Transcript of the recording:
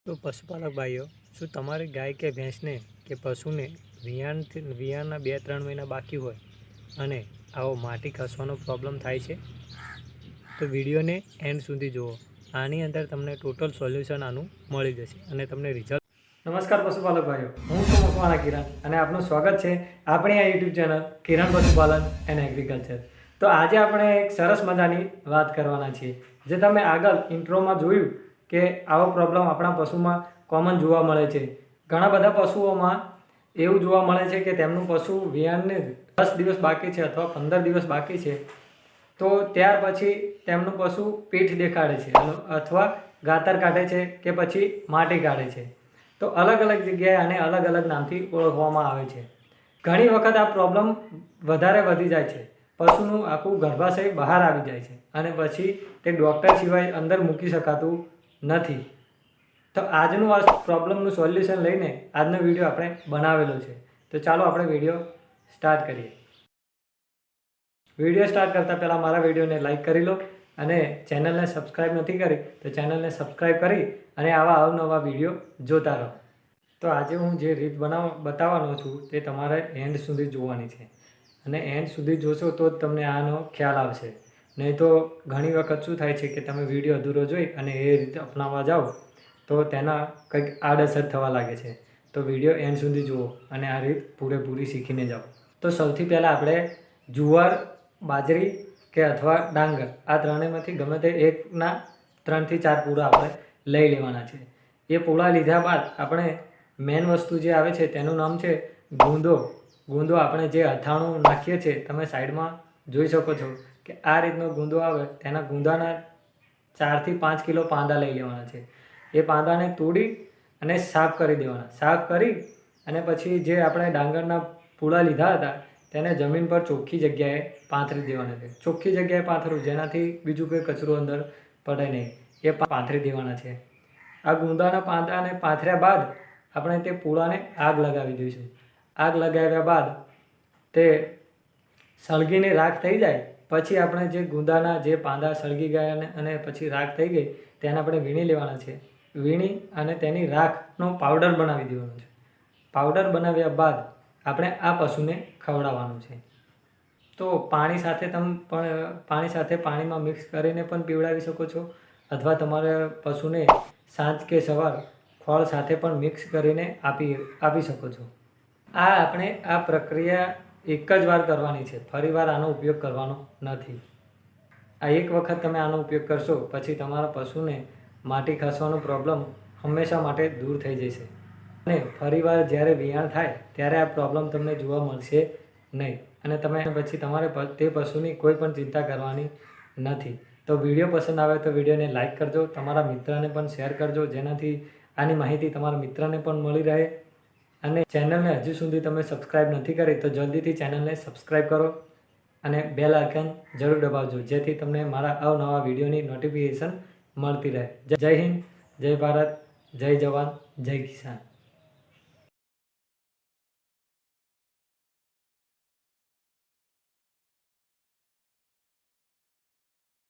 તો પશુપાલક ભાઈઓ, શું તમારી ગાય કે ભેંસને કે પશુને વિયાણના 2-3 મહિના બાકી હોય અને આવો માટી ખસવાનો પ્રોબ્લેમ થાય છે? તો વિડીયોને એન્ડ સુધી જુઓ. આની અંદર તમને ટોટલ સોલ્યુશન આનું મળી જશે અને તમને રિઝલ્ટ. નમસ્કાર પશુપાલક ભાઈઓ, હું છું મકવાણા કિરણ અને આપનું સ્વાગત છે આપણી આ યુટ્યુબ ચેનલ કિરણ પશુપાલન એન્ડ એગ્રીકલ્ચર. તો આજે આપણે એક સરસ મજાની વાત કરવાના છીએ. જે તમે આગળ ઇન્ટ્રોમાં જોયું કે આવો પ્રોબ્લેમ આપણા પશુમાં કોમન જોવા મળે છે. ઘણા બધા પશુઓમાં એવું જોવા મળે છે કે તેમનું પશુ વિયાણને 10 દિવસ બાકી છે અથવા 15 દિવસ બાકી છે, તો ત્યાર પછી તેમનું પશુ પીઠ દેખાડે છે અથવા ગાતર કાઢે છે કે પછી માટી કાઢે છે. તો અલગ અલગ જગ્યાએ આને અલગ અલગ નામથી ઓળખવામાં આવે છે. ઘણી વખત આ પ્રોબ્લેમ વધારે વધી જાય છે, પશુનું આખું ગર્ભાશય બહાર આવી જાય છે અને પછી તે ડૉક્ટર સિવાય અંદર મૂકી શકાતું નથી. તો આજનું આ પ્રોબ્લેમનું સોલ્યુશન લઈને આજનો વિડીયો આપણે બનાવેલો છે. તો ચાલો આપણે વિડીયો સ્ટાર્ટ કરીએ. વિડીયો સ્ટાર્ટ કરતાં પહેલાં મારા વિડીયોને લાઇક કરી લો અને ચેનલને સબસ્ક્રાઈબ નથી કરી તો ચેનલને સબસ્ક્રાઈબ કરી અને આવા અવનવા વિડીયો જોતા રહો. તો આજે હું જે રીત બતાવવાનો છું તે તમારે એન્ડ સુધી જોવાની છે અને એન્ડ સુધી જોશો તો જ તમને આનો ખ્યાલ આવશે. નહીં તો ઘણી વખત શું થાય છે કે તમે વિડીયો અધૂરો જોઈ અને એ રીતે અપનાવવા જાઓ તો તેના કંઈક આડઅસર થવા લાગે છે. તો વિડીયો એન્ડ સુધી જુઓ અને આ રીત પૂરેપૂરી શીખીને જાઓ. તો સૌથી પહેલાં આપણે જુવાર, બાજરી કે અથવા ડાંગર, આ ત્રણેયમાંથી ગમે તે એકના 3 થી 4 પૂળા આપણે લઈ લેવાના છે. એ પૂળા લીધા બાદ આપણે મેન વસ્તુ જે આવે છે તેનું નામ છે ગુંદો. ગુંદો આપણે જે અથાણું નાખીએ છીએ, તમે સાઈડમાં જોઈ શકો છો કે આ રીતનો ગુંદો આવે. તેના ગુંદાના 4 થી 5 કિલો પાંદા લઈ લેવાના છે. એ પાંદાને તોડી અને સાફ કરી દેવાના. સાફ કરી અને પછી જે આપણે ડાંગરના પૂળા લીધા હતા તેને જમીન પર ચોખ્ખી જગ્યાએ પાથરી દેવાના છે. ચોખ્ખી જગ્યાએ પાથરવું જેનાથી બીજું કોઈ કચરો અંદર પડે નહીં, એ પાથરી દેવાના છે. આ ગુંદાના પાંદાને પાથર્યા બાદ આપણે તે પૂળાને આગ લગાવી દઈશું. આગ લગાવ્યા બાદ તે સળગીને રાખ થઈ જાય પછી આપણે જે ગુંદાના જે પાંદા સળગી ગયા અને પછી રાખ થઈ ગઈ તેને આપણે વીણી લેવાના છે. વીણી અને તેની રાખનો પાવડર બનાવી દેવાનો છે. પાવડર બનાવ્યા બાદ આપણે આ પશુને ખવડાવવાનું છે. તો પાણી સાથે પાણીમાં મિક્સ કરીને પણ પીવડાવી શકો છો અથવા તમારે પશુને સાંજ કે સવાર ખોળ સાથે પણ મિક્સ કરીને આપી શકો છો. આપણે આ પ્રક્રિયા એક જ વાર કરવાની છે, ફરીવાર આનો ઉપયોગ કરવાનો નથી. આ એક વખત તમે આનો ઉપયોગ કરશો પછી તમારા પશુને માટી ખસવાનો પ્રોબ્લેમ હંમેશા માટે દૂર થઈ જશે અને ફરીવાર જ્યારે વિયાણ થાય ત્યારે આ પ્રોબ્લેમ તમને જોવા મળશે નહીં અને પછી તમારે તે પશુની કોઈ પણ ચિંતા કરવાની નથી. તો વિડીયો પસંદ આવે તો વિડીયોને લાઇક કરજો, તમારા મિત્રને પણ શેર કરજો જેનાથી આની માહિતી તમારા મિત્રને પણ મળી રહે. અને ચેનલને હજુ સુધી તમે સબસ્ક્રાઈબ નથી કરી તો જલ્દીથી ચેનલને સબસ્ક્રાઈબ કરો અને બેલ આઇકન જરૂર દબાવજો જેથી તમને મારા અવનવા વિડીયોની નોટિફિકેશન મળતી રહે. જય હિન્દ, જય ભારત, જય જવાન, જય કિસાન.